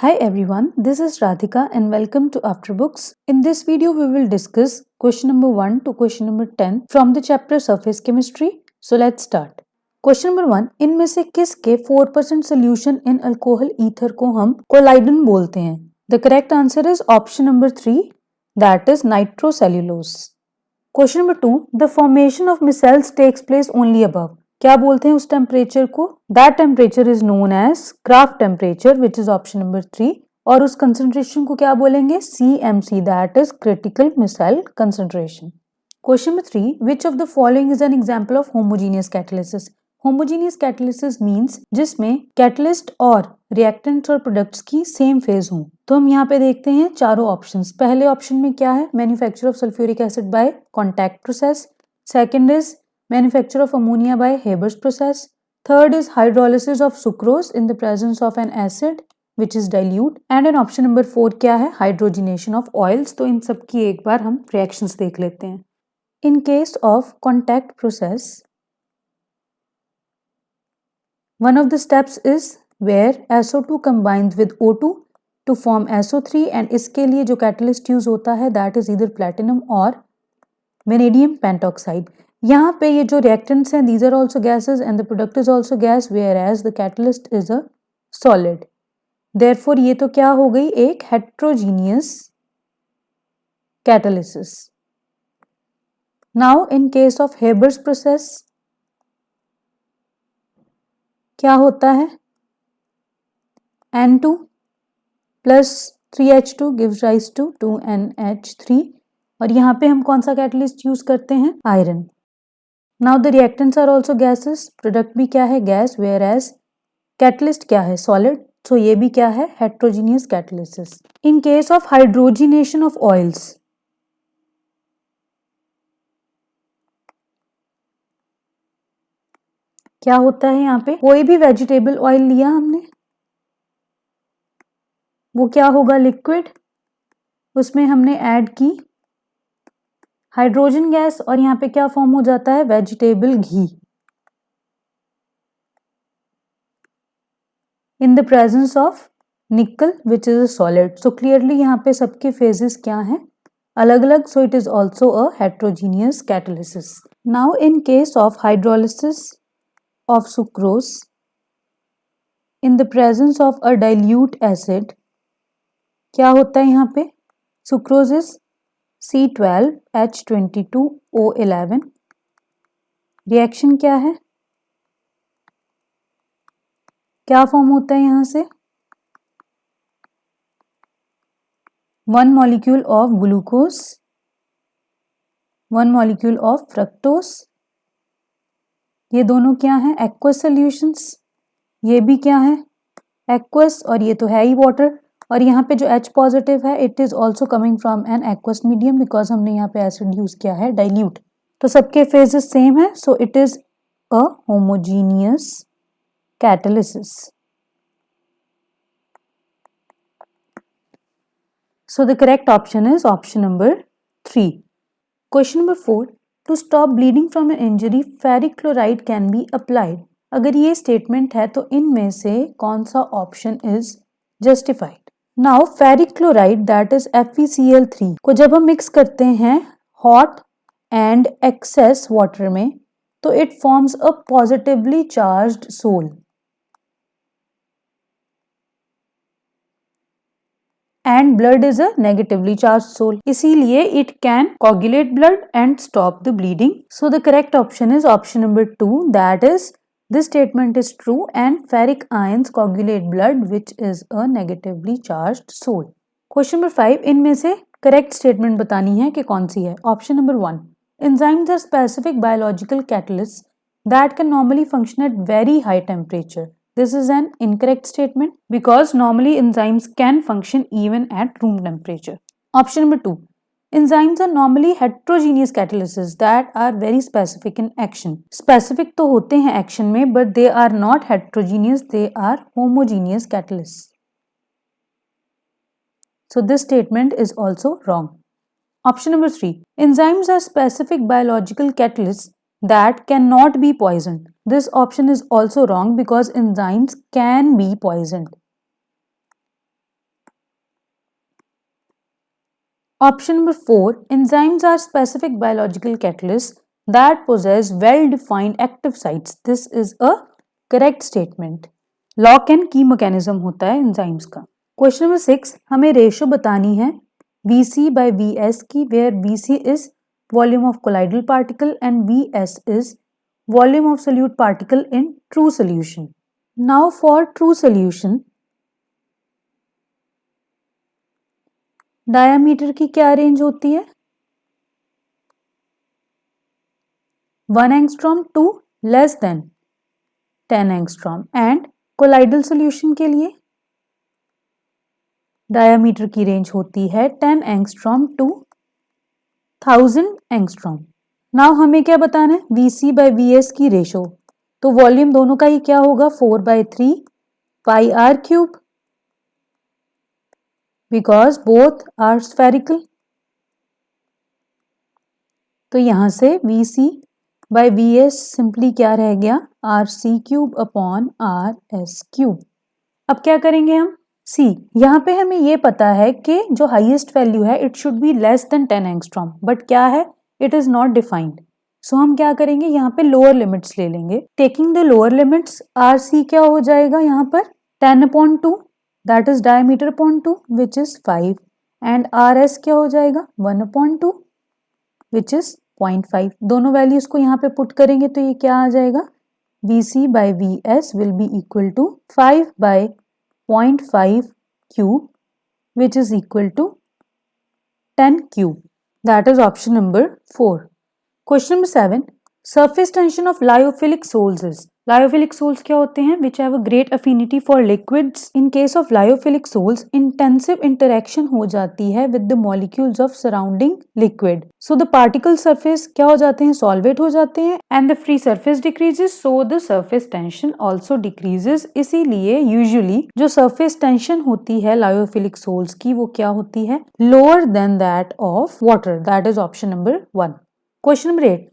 Hi everyone, this is Radhika and welcome to Afterbooks. In this video, we will discuss question number 1 to question number 10 from the chapter Surface Chemistry. So let's start. Question number 1, इनमें से किसके 4% solution in alcohol ether को हम collider बोलते हैं? The correct answer is option number 3, that is nitrocellulose. Question number 2, the formation of micelles takes place only above. क्या बोलते हैं उस टेम्परेचर को? That temperature is known as Krafft temperature which is option number 3 और उस concentration को क्या बोलेंगे? CMC that is critical micelle concentration. Question number 3, which of the following is an example of homogeneous catalysis? Homogeneous catalysis means जिसमें catalyst और reactants और products की same phase हो. तो हम यहाँ पे देखते हैं चारों ऑप्शंस. पहले ऑप्शन में क्या है? Manufacture of sulphuric acid by contact process. Second is manufacture of ammonia by Haber's process. Third is hydrolysis of sucrose in the presence of an acid which is dilute. And in option number 4 क्या है? Hydrogenation of oils. तो इन सब की एक बार हम reactions देख लेते हैं. In case of contact process, one of the steps is where SO2 combines with O2 to form SO3 and इसके लिए जो catalyst use होता है that is either platinum or vanadium pentoxide. यहाँ पे ये जो reactants हैं these are also gases and the product is also gas whereas the catalyst is a solid. Therefore ये तो क्या हो गई? एक heterogeneous catalysis. Now in case of Haber's process क्या होता है? N2 plus 3H2 gives rise to 2NH3 और यहाँ पे हम कौन सा कैटलिस्ट यूज करते हैं? Iron. Now the reactants are also gases. Product भी क्या है? गैस. वेयर एज कैटलिस्ट क्या है? सॉलिड. सो ये भी क्या है? Heterogeneous catalysis. In case of hydrogenation of oils क्या होता है? यहाँ पे कोई भी वेजिटेबल ऑयल लिया हमने, वो क्या होगा? लिक्विड. उसमें हमने ऐड की हाइड्रोजन गैस और यहाँ पे क्या फॉर्म हो जाता है? Vegetable ghee. In the presence of निकल which is a solid. So clearly यहाँ पे सबके फेजेस क्या हैं? अलग अलग. So it is also a heterogeneous catalysis. Now in case of hydrolysis of sucrose in the presence of a dilute acid क्या होता है? यहाँ पे सुक्रोज इज C12H22O11. रिएक्शन क्या है? क्या फॉर्म होता है यहां से? 1 molecule of glucose, 1 molecule of fructose. ये दोनों क्या है? Aqueous solutions. ये भी क्या है? एक्वस. और ये तो है ही वाटर. और यहाँ पे जो H पॉजिटिव है it is also coming from an aqueous medium because हमने यहाँ पे एसिड यूज किया है डाइल्यूट. तो सबके फेजेस सेम है. So it is a homogeneous catalysis. So the correct option is option number 3. Question number 4. To stop bleeding from an injury, ferric chloride can be applied. अगर ये statement है तो इनमें से कौन सा option is justified? Now ferric chloride that is FeCl3 को जब हम mix करते हैं hot and excess water में तो it forms a positively charged sol. And blood is a negatively charged sol. इसीलिए it can coagulate blood and stop the bleeding. So the correct option is option number 2. That is, this statement is true and ferric ions coagulate blood which is a negatively charged sol. Question number 5. इनमें से correct statement बतानी है कि कौन सी है? Option number 1. Enzymes are specific biological catalysts that can normally function at very high temperature. This is an incorrect statement because normally enzymes can function even at room temperature. Option number 2. Enzymes are normally heterogeneous catalysts that are very specific in action. Specific तो होते हैं action में but they are not heterogeneous, they are homogeneous catalysts. So this statement is also wrong. Option number 3. Enzymes are specific biological catalysts that cannot be poisoned. This option is also wrong because enzymes can be poisoned. Option number 4, enzymes are specific biological catalysts that possess well-defined active sites. This is a correct statement. Lock and key mechanism होता है enzymes का. Question number 6, हमें ratio बतानी है Vc by Vs की, where Vc is volume of colloidal particle and Vs is volume of solute particle in true solution. Now for true solution, diameter की क्या range होती है? 1 angstrom to less than 10 angstrom. And colloidal solution के लिए diameter की range होती है 10 angstrom to 1000 angstrom. Now हमें क्या बताना है? Vc by Vs की रेशो. तो वॉल्यूम दोनों का ही क्या होगा? 4/3 pi r cube, because both are spherical. तो यहां से Vc by Vs सिंपली क्या रह गया? RC³ upon RS³. अब क्या करेंगे हम? C, यहाँ पे हमें ये पता है कि जो हाईएस्ट वैल्यू है it should be less than 10 angstrom, but क्या है? It is not defined. So हम क्या करेंगे? यहाँ पे लोअर लिमिट्स ले लेंगे. Taking the lower limits, RC क्या हो जाएगा यहाँ पर? 10/2, that is diameter upon 2 which is 5. And RS क्या हो जाएगा? 1/2 विच इज 0.5. दोनों वैल्यूज को यहाँ पे पुट करेंगे तो ये क्या आ जाएगा? Vc by Vs will be equal to 5/0.5 cube, which is equal to 10 cube. That is option number 4. Question number 7. Surface tension of lyophilic sols is. Lyophilic sols क्या होते हैं? Which have a great affinity for liquids. In case of lyophilic sols, intensive interaction हो जाती है with the molecules of surrounding liquid. So the particle surface क्या हो जाते हैं? Solvate हो जाते हैं and the free surface decreases. So the surface tension also decreases. इसीलिए usually जो surface tension होती है lyophilic sols की वो क्या होती है? Lower than that of water. That is option number 1. Question number 8.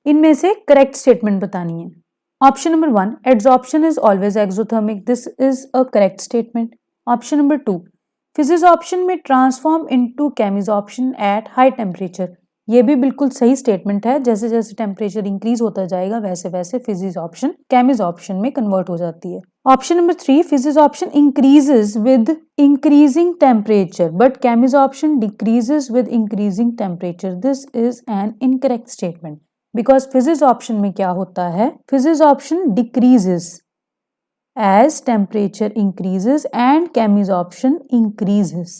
इनमें से करेक्ट स्टेटमेंट बतानी है. Option number 1, adsorption is always exothermic. This is a correct statement. Option number 2, physisorption में transform into chemisorption at high temperature. ये भी बिल्कुल सही statement है. जैसे जैसे टेम्परेचर इंक्रीज होता जाएगा वैसे वैसे फिजिजॉर्प्शन केमिजॉर्प्शन में कन्वर्ट हो जाती है. Option number 3, physisorption increases with increasing temperature but chemisorption decreases with increasing temperature. This is an incorrect statement because physisorption में क्या होता है? Physisorption decreases as temperature increases and chemisoption increases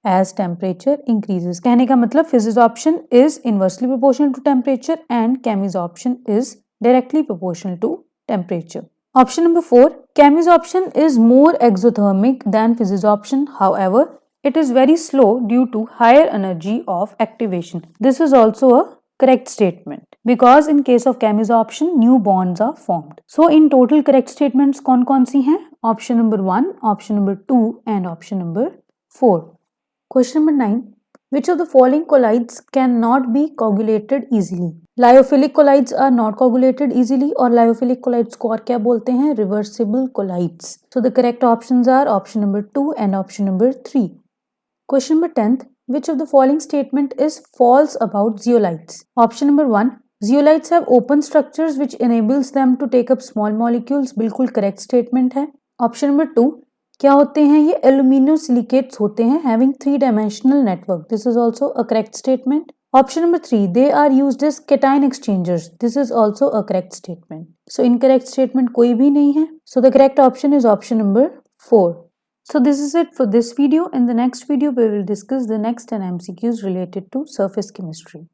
as temperature increases. कहने का मतलब फिजिजॉर्प्शन is inversely proportional to temperature and chemisoption is directly proportional to temperature. Option number 4, chemisoption is more exothermic than physisorption. However, it is very slow due to higher energy of activation. This is also a correct statement because in case of chemisoption new bonds are formed. So in total correct statements कौन कौन सी हैं? Option number 1, option number 2 and option number 4. Question number 9. Which of the following colloids cannot be coagulated easily? Lyophilic colloids are not coagulated easily और lyophilic colloids को और क्या बोलते हैं? Reversible colloids. So the correct options are option number 2 and option number 3. Question number 10th. Which of the following statement is false about zeolites? Option number 1, zeolites have open structures which enables them to take up small molecules. बिल्कुल correct statement है. Option number 2, क्या होते हैं ये? Aluminosilicates होते हैं having 3-dimensional network. This is also a correct statement. Option number 3, they are used as cation exchangers. This is also a correct statement. So incorrect statement कोई भी नहीं है. So the correct option is option number 4. So this is it for this video. In the next video, we will discuss the next 10 MCQs related to surface chemistry.